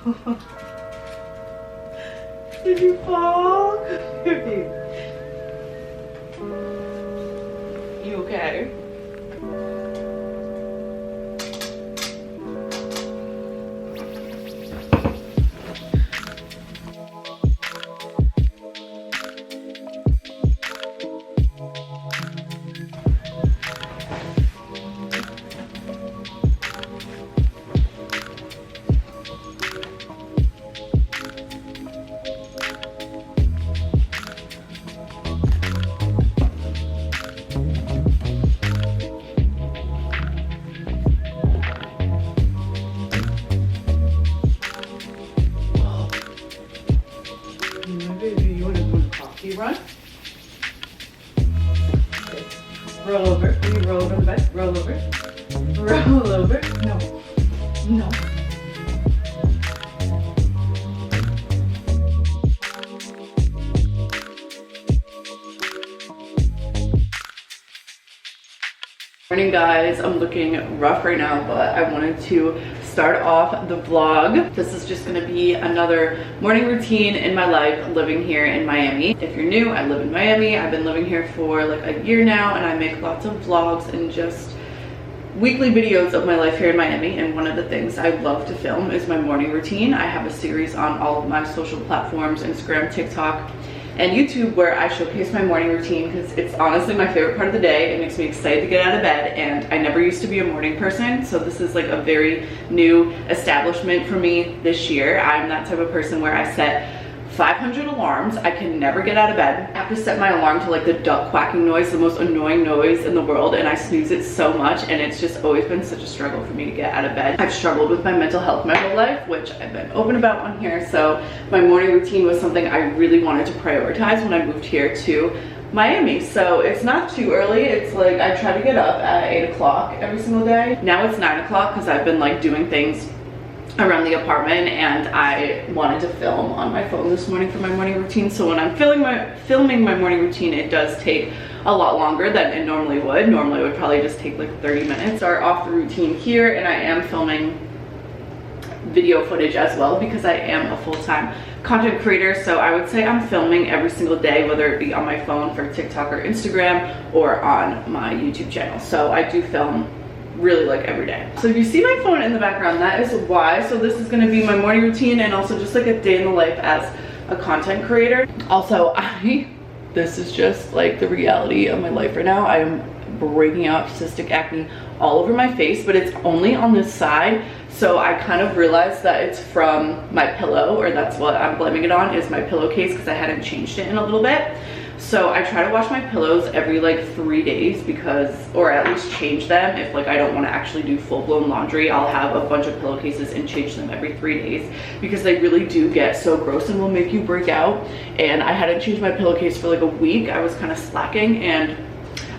Did you fall? You okay? Run. Okay. Roll over. Can you roll over the bed? Roll over. Roll over. No. No. Morning guys, I'm looking rough right now, but I wanted to start off the vlog. This is just gonna be another morning routine in my life living here in Miami. If you're new, I live in Miami. I've been living here for like a year now, and I make lots of vlogs and just weekly videos of my life here in Miami. And one of the things I love to film is my morning routine. I have a series on all of my social platforms, Instagram, TikTok, and YouTube, where I showcase my morning routine because it's honestly my favorite part of the day. It makes me excited to get out of bed, and I never used to be a morning person, so this is like a very new establishment for me this year. I'm that type of person where I set 500 alarms. I can never get out of bed. I have to set my alarm to like the duck quacking noise, the most annoying noise in the world, and I snooze it so much, and it's just always been such a struggle for me to get out of bed. I've struggled with my mental health my whole life, which I've been open about on here, so my morning routine was something I really wanted to prioritize when I moved here to Miami. So it's not too early. It's like I try to get up at 8 o'clock every single day. Now it's 9 o'clock because I've been like doing things around the apartment, and I wanted to film on my phone this morning for my morning routine. So when I'm filming my morning routine, it does take a lot longer than it normally would. Normally it would probably just take like 30 minutes. Start off the routine here, and I am filming video footage as well because I am a full-time content creator. So I would say I'm filming every single day, whether it be on my phone for TikTok or Instagram or on my YouTube channel. So I do film really like every day. So if you see my phone in the background, that is why. So this is going to be my morning routine and also just like a day in the life as a content creator. Also, this is just like the reality of my life right now. I am breaking out cystic acne all over my face, but it's only on this side. So I kind of realized that it's from my pillow, or that's what I'm blaming it on, is my pillowcase, because I hadn't changed it in a little bit. So I try to wash my pillows every like 3 days, because, or at least change them. If like I don't want to actually do full-blown laundry, I'll have a bunch of pillowcases and change them every 3 days, because they really do get so gross and will make you break out. And I hadn't changed my pillowcase for like a week. I was kind of slacking, and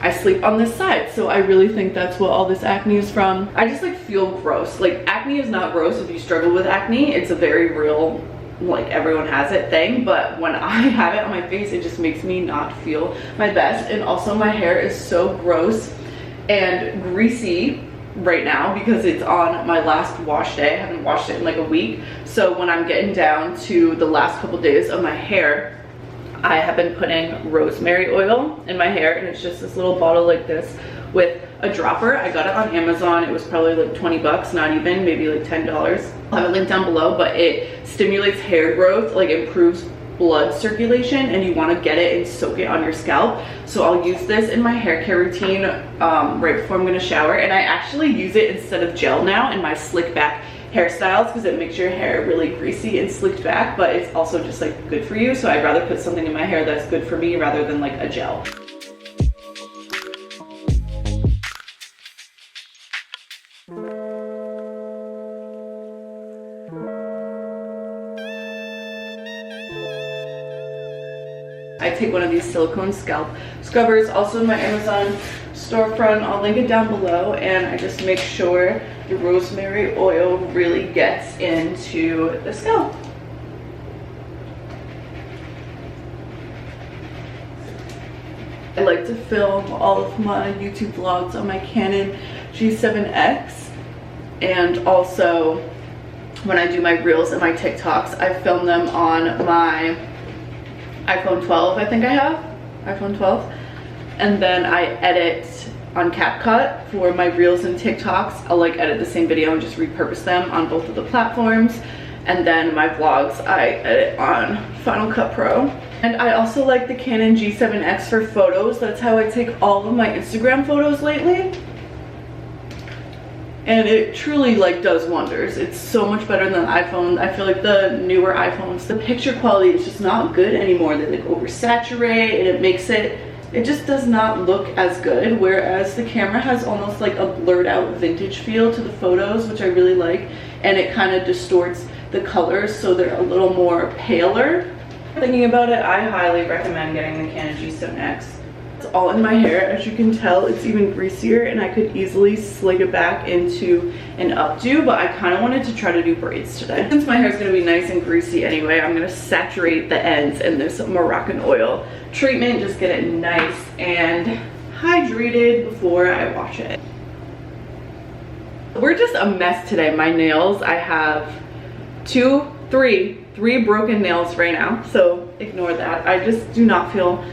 I sleep on this side, so I really think that's what all this acne is from. I just like feel gross. Like, acne is not gross if you struggle with acne. It's a very real, like everyone has it thing, but when I have it on my face, it just makes me not feel my best. And also my hair is so gross and greasy right now because it's on my last wash day. I haven't washed it in like a week. So when I'm getting down to the last couple days of my hair, I have been putting rosemary oil in my hair, and it's just this little bottle like this with a dropper. I got it on Amazon. It was probably like 20 bucks, not even, maybe like $10. I'll have a link down below, but it stimulates hair growth, like improves blood circulation, and you want to get it and soak it on your scalp. So I'll use this in my hair care routine right before I'm going to shower, and I actually use it instead of gel now in my slick back hairstyles because it makes your hair really greasy and slicked back, but it's also just like good for you. So I'd rather put something in my hair that's good for me rather than like a gel. I take one of these silicone scalp scrubbers, also in my Amazon storefront. I'll link it down below, and I just make sure the rosemary oil really gets into the scalp. I like to film all of my YouTube vlogs on my Canon G7X, and also when I do my reels and my TikToks, I film them on my iPhone 12, I think I have, iPhone 12. And then I edit on CapCut for my reels and TikToks. I'll like edit the same video and just repurpose them on both of the platforms. And then my vlogs I edit on Final Cut Pro. And I also like the Canon G7X for photos. That's how I take all of my Instagram photos lately. And it truly like does wonders. It's so much better than the iPhone. I feel like the newer iPhones, the picture quality is just not good anymore. They like oversaturate and it makes it just does not look as good. Whereas the camera has almost like a blurred out vintage feel to the photos, which I really like. And it kind of distorts the colors so they're a little more paler. Thinking about it, I highly recommend getting the Canon G7X. It's all in my hair, as you can tell. It's even greasier and I could easily slick it back into an updo, but I kind of wanted to try to do braids today. Since my hair is going to be nice and greasy anyway, I'm going to saturate the ends in this Moroccan oil treatment. Just get it nice and hydrated before I wash it. We're just a mess today. My nails, I have three broken nails right now, so ignore that. I just do not feel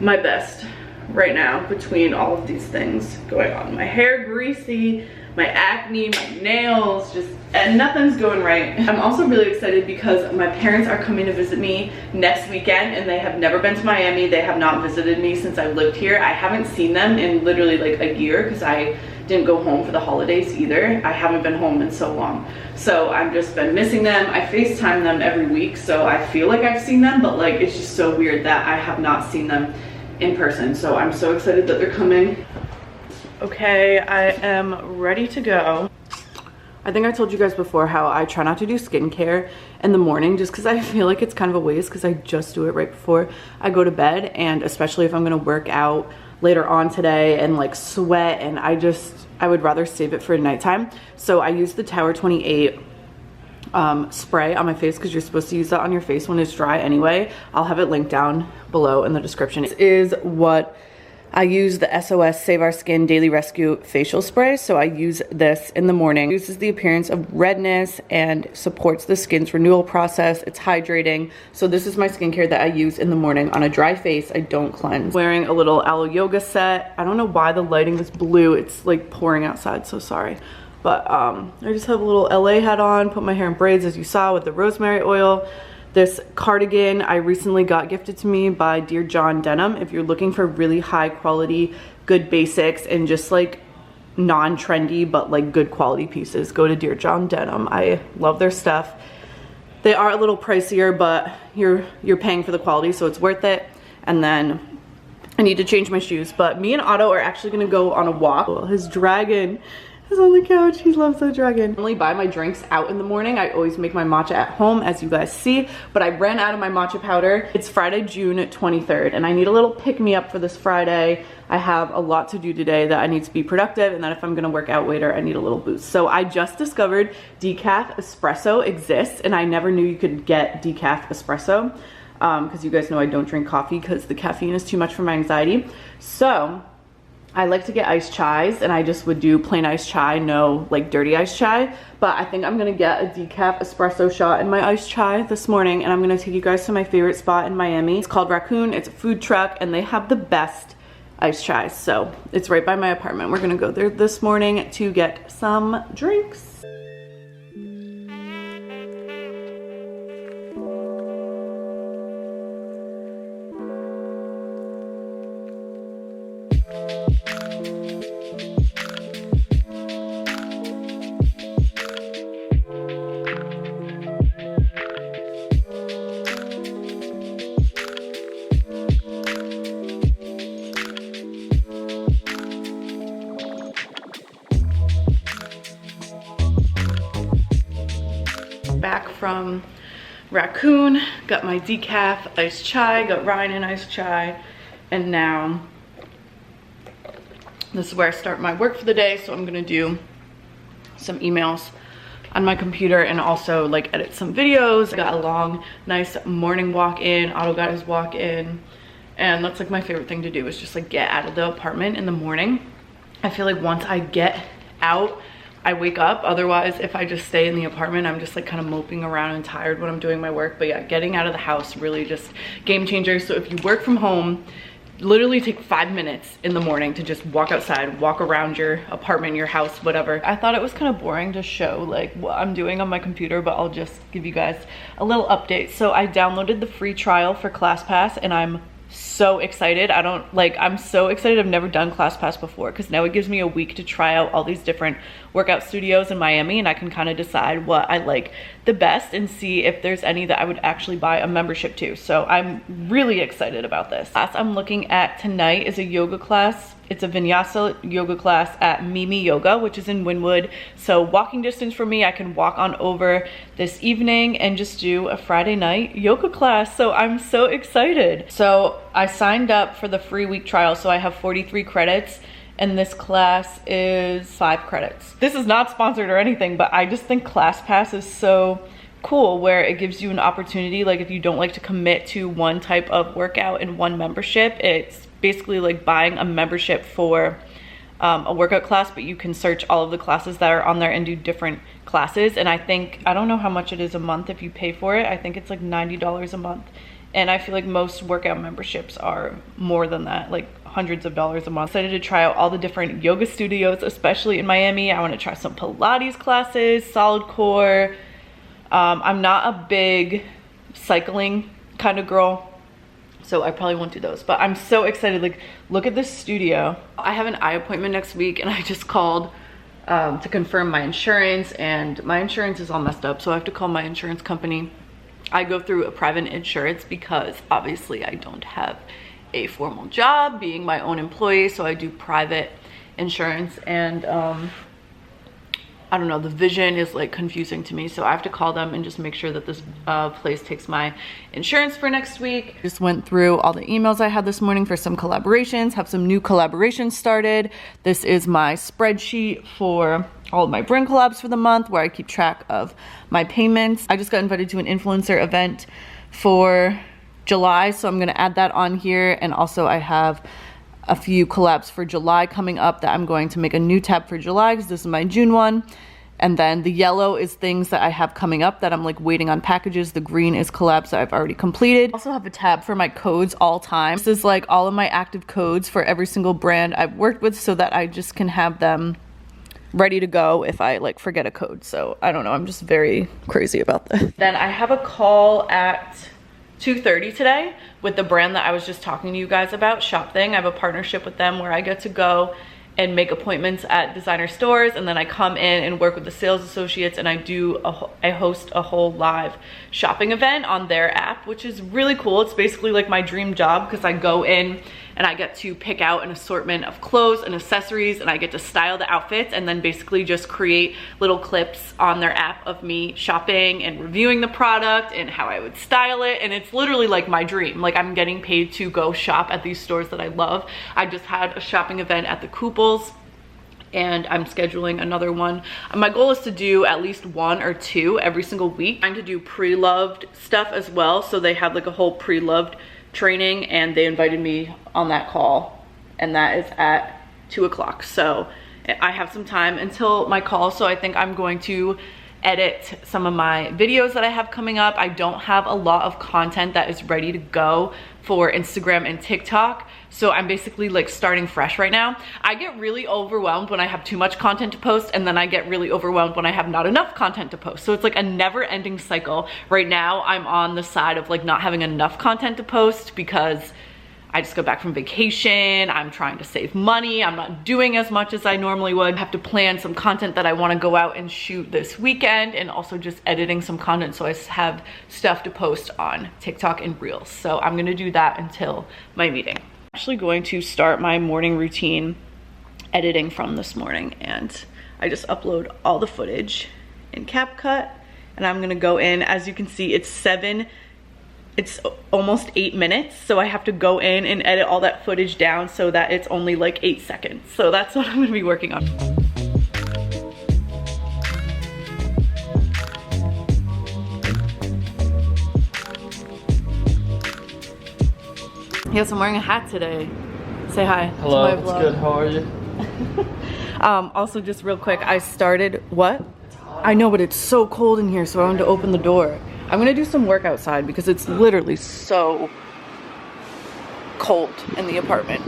my best right now between all of these things going on. My hair greasy, my acne, my nails, and nothing's going right. I'm also really excited because my parents are coming to visit me next weekend and they have never been to Miami. They have not visited me since I lived here. I haven't seen them in literally like a year because I didn't go home for the holidays either. I haven't been home in so long. So I've just been missing them. I FaceTime them every week, so I feel like I've seen them, but like it's just so weird that I have not seen them in person. So I'm so excited that they're coming. Okay, I am ready to go. I think I told you guys before how I try not to do skincare in the morning just because I feel like it's kind of a waste because I just do it right before I go to bed, and especially if I'm gonna work out later on today and like sweat, and I would rather save it for nighttime. So I use the Tower 28 spray on my face because you're supposed to use that on your face when it's dry anyway. I'll have it linked down below in the description. This is what I use, the SOS Save Our Skin Daily Rescue Facial Spray. So I use this in the morning. It reduces the appearance of redness and supports the skin's renewal process. It's hydrating. So this is my skincare that I use in the morning. On a dry face, I don't cleanse. Wearing a little aloe yoga set. I don't know why the lighting is blue. It's like pouring outside, so sorry. But I just have a little LA hat on, put my hair in braids as you saw with the rosemary oil. This cardigan I recently got gifted to me by Dear John Denim. If you're looking for really high quality, good basics, and just like non-trendy but like good quality pieces, go to Dear John Denim. I love their stuff. They are a little pricier, but you're paying for the quality, so it's worth it. And then I need to change my shoes, but me and Otto are actually gonna go on a walk. His dragon is on the couch. He loves the dragon. I normally buy my drinks out in the morning. I always make my matcha at home, as you guys see, but I ran out of my matcha powder. It's Friday, June 23rd, and I need a little pick-me-up for this Friday. I have a lot to do today that I need to be productive, and then if I'm gonna work out later, I need a little boost. So I just discovered decaf espresso exists, and I never knew you could get decaf espresso, because you guys know I don't drink coffee because the caffeine is too much for my anxiety. So I like to get iced chais, and I just would do plain iced chai, no like dirty iced chai. But I think I'm gonna get a decaf espresso shot in my iced chai this morning, and I'm gonna take you guys to my favorite spot in Miami. It's called Raccoon. It's a food truck, and they have the best iced chais. So it's right by my apartment. We're gonna go there this morning to get some drinks. Back from Raccoon, got my decaf iced chai, got Ryan an iced chai, and now this is where I start my work for the day. So I'm gonna do some emails on my computer and also like edit some videos. I got a long, nice morning walk in. Otto got his walk in, and that's like my favorite thing to do is just like get out of the apartment in the morning. I feel like once I get out I wake up. Otherwise, if I just stay in the apartment, I'm just like kind of moping around and tired when I'm doing my work. But yeah, getting out of the house really just game changer. So if you work from home, literally take 5 minutes in the morning to just walk outside, walk around your apartment, your house, whatever. I thought it was kind of boring to show like what I'm doing on my computer, but I'll just give you guys a little update. So I downloaded the free trial for ClassPass and I'm so excited. I'm so excited. I've never done ClassPass before because now it gives me a week to try out all these different workout studios in Miami, and I can kind of decide what I like the best and see if there's any that I would actually buy a membership to. So I'm really excited about this. Class I'm looking at tonight is a yoga class. It's a vinyasa yoga class at Mimi Yoga, which is in Wynwood. So walking distance for me, I can walk on over this evening and just do a Friday night yoga class. So I'm so excited. So I signed up for the free week trial. So I have 43 credits and this class is 5 credits. This is not sponsored or anything, but I just think ClassPass is so cool where it gives you an opportunity. Like if you don't like to commit to one type of workout and one membership, it's basically like buying a membership for a workout class, but you can search all of the classes that are on there and do different classes. And I don't know how much it is a month if you pay for it. I think it's like $90 a month. And I feel like most workout memberships are more than that, like hundreds of dollars a month. I'm excited to try out all the different yoga studios, especially in Miami. I want to try some Pilates classes, solid core. I'm not a big cycling kind of girl, so I probably won't do those, but I'm so excited. Like, look at this studio. I have an eye appointment next week and I just called to confirm my insurance, and my insurance is all messed up, so I have to call my insurance company. I go through a private insurance because obviously I don't have a formal job being my own employee, so I do private insurance, and I don't know, the vision is like confusing to me, so I have to call them and just make sure that this place takes my insurance for next week. Just went through all the emails I had this morning for some collaborations, have some new collaborations started. This is my spreadsheet for all of my brand collabs for the month where I keep track of my payments. I just got invited to an influencer event for July, so I'm gonna add that on here. And also I have a few collabs for July coming up that I'm going to make a new tab for July because this is my June one. And then the yellow is things that I have coming up that I'm like waiting on packages. The green is collabs that I've already completed. I also have a tab for my codes all time. This is like all of my active codes for every single brand I've worked with so that I just can have them ready to go if I like forget a code. So I don't know, I'm just very crazy about this. Then I have a call at 2:30 today with the brand that I was just talking to you guys about, Shop Thing. I have a partnership with them where I get to go and make appointments at designer stores, and then I come in and work with the sales associates, and I host a whole live shopping event on their app, which is really cool. It's basically like my dream job because I go in and I get to pick out an assortment of clothes and accessories, and I get to style the outfits and then basically just create little clips on their app of me shopping and reviewing the product and how I would style it. And it's literally like my dream. Like, I'm getting paid to go shop at these stores that I love. I just had a shopping event at the Kooples, and I'm scheduling another one. My goal is to do at least 1 or 2 every single week. I'm trying to do pre-loved stuff as well, so they have like a whole pre-loved training, and they invited me on that call, and that is at 2 o'clock. So I have some time until my call, so I think I'm going to edit some of my videos that I have coming up. I don't have a lot of content that is ready to go for Instagram and TikTok, so I'm basically like starting fresh right now. I get really overwhelmed when I have too much content to post, and then I get really overwhelmed when I have not enough content to post. So it's like a never-ending cycle. Right now I'm on the side of like not having enough content to post because I just got back from vacation. I'm trying to save money. I'm not doing as much as I normally would. I have to plan some content that I want to go out and shoot this weekend, and also just editing some content so I have stuff to post on TikTok and Reels. So I'm gonna do that until my meeting. I'm actually going to start my morning routine editing from this morning, and I just upload all the footage in CapCut, and I'm gonna go in. As you can see, it's almost 8 minutes, so I have to go in and edit all that footage down so that it's only like 8 seconds. So that's what I'm gonna be working on. Yes, I'm wearing a hat today. Say hi. Hello, it's good. How are you? Also, just real quick, I started, what? I know, but it's so cold in here, so I wanted to open the door. I'm gonna do some work outside because it's literally so cold in the apartment.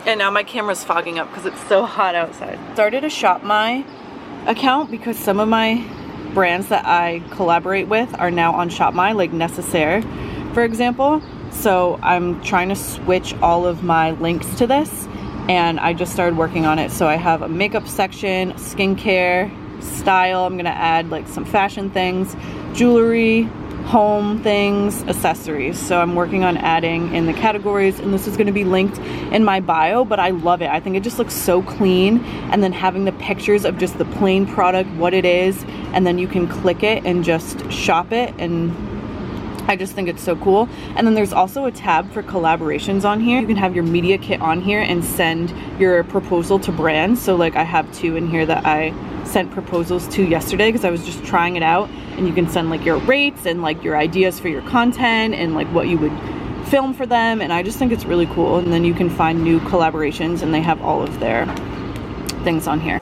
And now my camera's fogging up because it's so hot outside. Started a Shop My account because some of my brands that I collaborate with are now on Shop My, like Necessaire, for example. So I'm trying to switch all of my links to this, and I just started working on it. So I have a makeup section, skincare, style. I'm gonna add like some fashion things, jewelry, home things, accessories. So I'm working on adding in the categories, and this is gonna be linked in my bio, but I love it. I think it just looks so clean, and then having the pictures of just the plain product, what it is, and then you can click it and just shop it, and I just think it's so cool. And then there's also a tab for collaborations on here. You can have your media kit on here and send your proposal to brands. So like I have 2 in here that I sent proposals to yesterday because I was just trying it out, and you can send like your rates and like your ideas for your content and like what you would film for them, and I just think it's really cool. And then you can find new collaborations, and they have all of their things on here.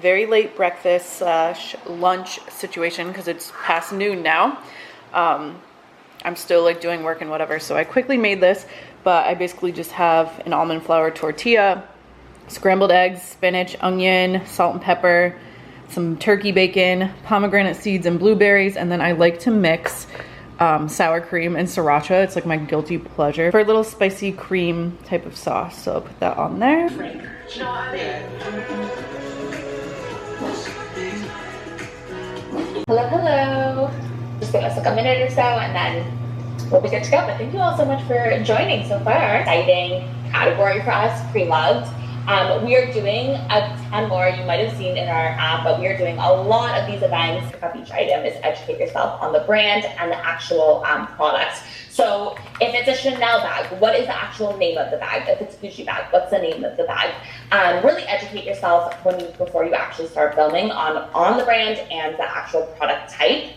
Very late breakfast slash lunch situation because it's past noon now. I'm still like doing work and whatever, so I quickly made this, but I basically just have an almond flour tortilla, scrambled eggs, spinach, onion, salt and pepper, some turkey bacon, pomegranate seeds, and blueberries. And then I like to mix sour cream and sriracha. It's like my guilty pleasure for a little spicy cream type of sauce. So I'll put that on there. Hello, hello. Just give us like a minute or so and then we'll be good to go. But thank you all so much for joining so far. Exciting category for us, pre-loved. We are doing a ton more. You might have seen in our app, but we are doing a lot of these events. Pick up each item is educate yourself on the brand and the actual products. So if it's a Chanel bag, what is the actual name of the bag? If it's a Gucci bag, what's the name of the bag? Really educate yourself before you actually start filming on the brand and the actual product type.